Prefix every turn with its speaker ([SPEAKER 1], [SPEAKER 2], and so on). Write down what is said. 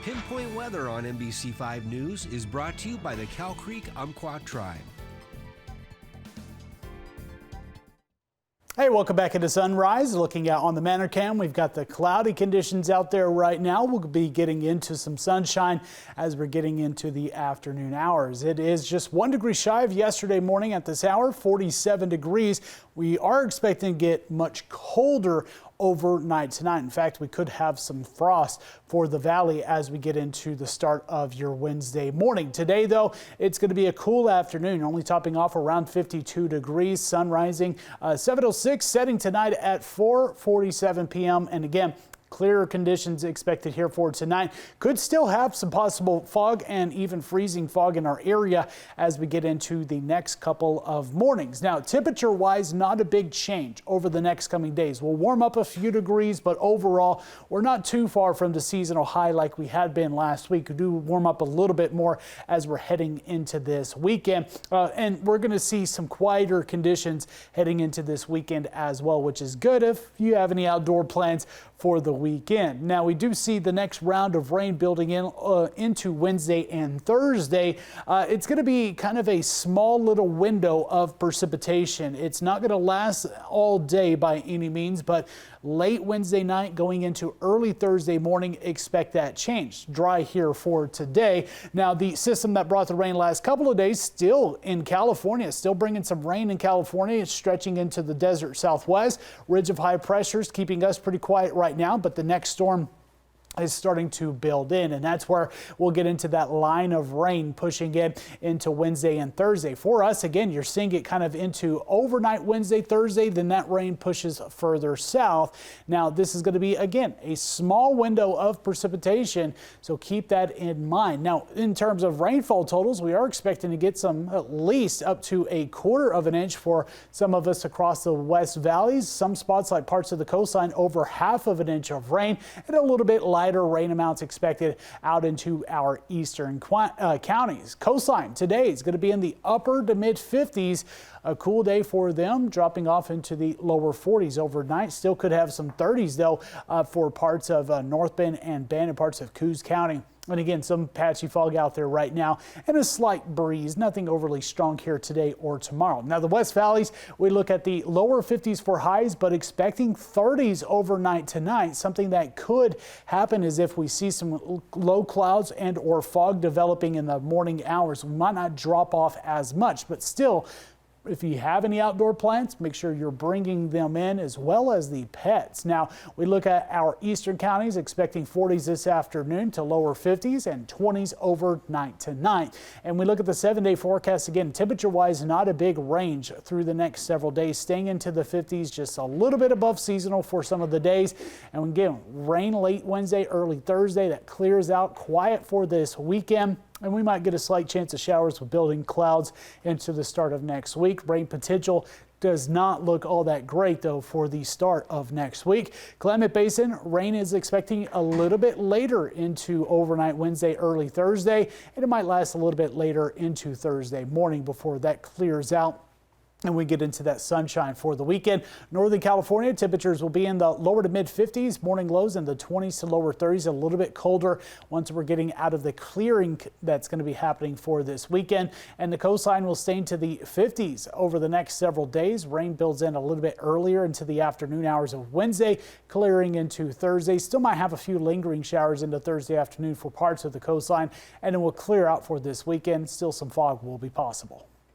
[SPEAKER 1] Pinpoint Weather on NBC5 News is brought to you by the Cow Creek Umpqua Tribe.
[SPEAKER 2] Hey, welcome back into Sunrise. Looking out on the Manor Cam, we've got the cloudy conditions out there right now. We'll be getting into some sunshine as we're getting into the afternoon hours. It is just 1 degree shy of yesterday morning at this hour, 47 degrees. We are expecting to get much colder overnight tonight. In fact, we could have some frost for the valley as we get into the start of your Wednesday morning. Today, though, it's going to be a cool afternoon, only topping off around 52 degrees. Sun rising 7:06, setting tonight at 4:47 p.m. And again, clearer conditions expected here for tonight. Could still have some possible fog and even freezing fog in our area as we get into the next couple of mornings. Now, temperature wise, not a big change over the next coming days. We'll warm up a few degrees, but overall, we're not too far from the seasonal high like we had been last week. We do warm up a little bit more as we're heading into this weekend. And we're going to see some quieter conditions heading into this weekend as well, which is good if you have any outdoor plans for the weekend. Now, we do see the next round of rain building in into Wednesday and Thursday. It's going to be kind of a small little window of precipitation. It's not going to last all day by any means, but late Wednesday night going into early Thursday morning, expect that change. Dry here for today. Now, the system that brought the rain last couple of days still in California, still bringing some rain in California. It's stretching into the desert southwest. Ridge of high pressures keeping us pretty quiet right now, but the next storm is starting to build in, and that's where we'll get into that line of rain pushing in into Wednesday and Thursday. For us, again, you're seeing it kind of into overnight Wednesday, Thursday, then that rain pushes further south. Now, this is going to be, again, a small window of precipitation, so keep that in mind. Now, in terms of rainfall totals, we are expecting to get some at least up to 1/4 of an inch for some of us across the West Valleys. Some spots like parts of the coastline over 1/2 of an inch of rain, and a little bit lighter rain amounts expected out into our eastern counties. Coastline today is going to be in the upper to mid 50s. A cool day for them, dropping off into the lower 40s overnight. Still could have some 30s though for parts of North Bend and Bandon, parts of Coos County. And again, some patchy fog out there right now and a slight breeze. Nothing overly strong here today or tomorrow. Now, the West Valleys, we look at the lower 50s for highs, but expecting 30s overnight tonight. Something that could happen is if we see some low clouds and or fog developing in the morning hours. We might not drop off as much, but still, if you have any outdoor plants, make sure you're bringing them in as well as the pets. Now, we look at our eastern counties expecting 40s this afternoon to lower 50s and 20s overnight tonight. And we look at the 7-day forecast again, temperature wise, not a big range through the next several days, staying into the 50s, just a little bit above seasonal for some of the days. And again, rain late Wednesday, early Thursday, that clears out, quiet for this weekend. And we might get a slight chance of showers with building clouds into the start of next week. Rain potential does not look all that great, though, for the start of next week. Klamath Basin, rain is expecting a little bit later into overnight Wednesday, early Thursday, and it might last a little bit later into Thursday morning before that clears out and we get into that sunshine for the weekend. Northern California, temperatures will be in the lower to mid 50s, morning lows in the 20s to lower 30s, a little bit colder once we're getting out of the clearing that's going to be happening for this weekend. And the coastline will stay into the 50s over the next several days. Rain builds in a little bit earlier into the afternoon hours of Wednesday, clearing into Thursday. Still might have a few lingering showers into Thursday afternoon for parts of the coastline, and it will clear out for this weekend. Still some fog will be possible.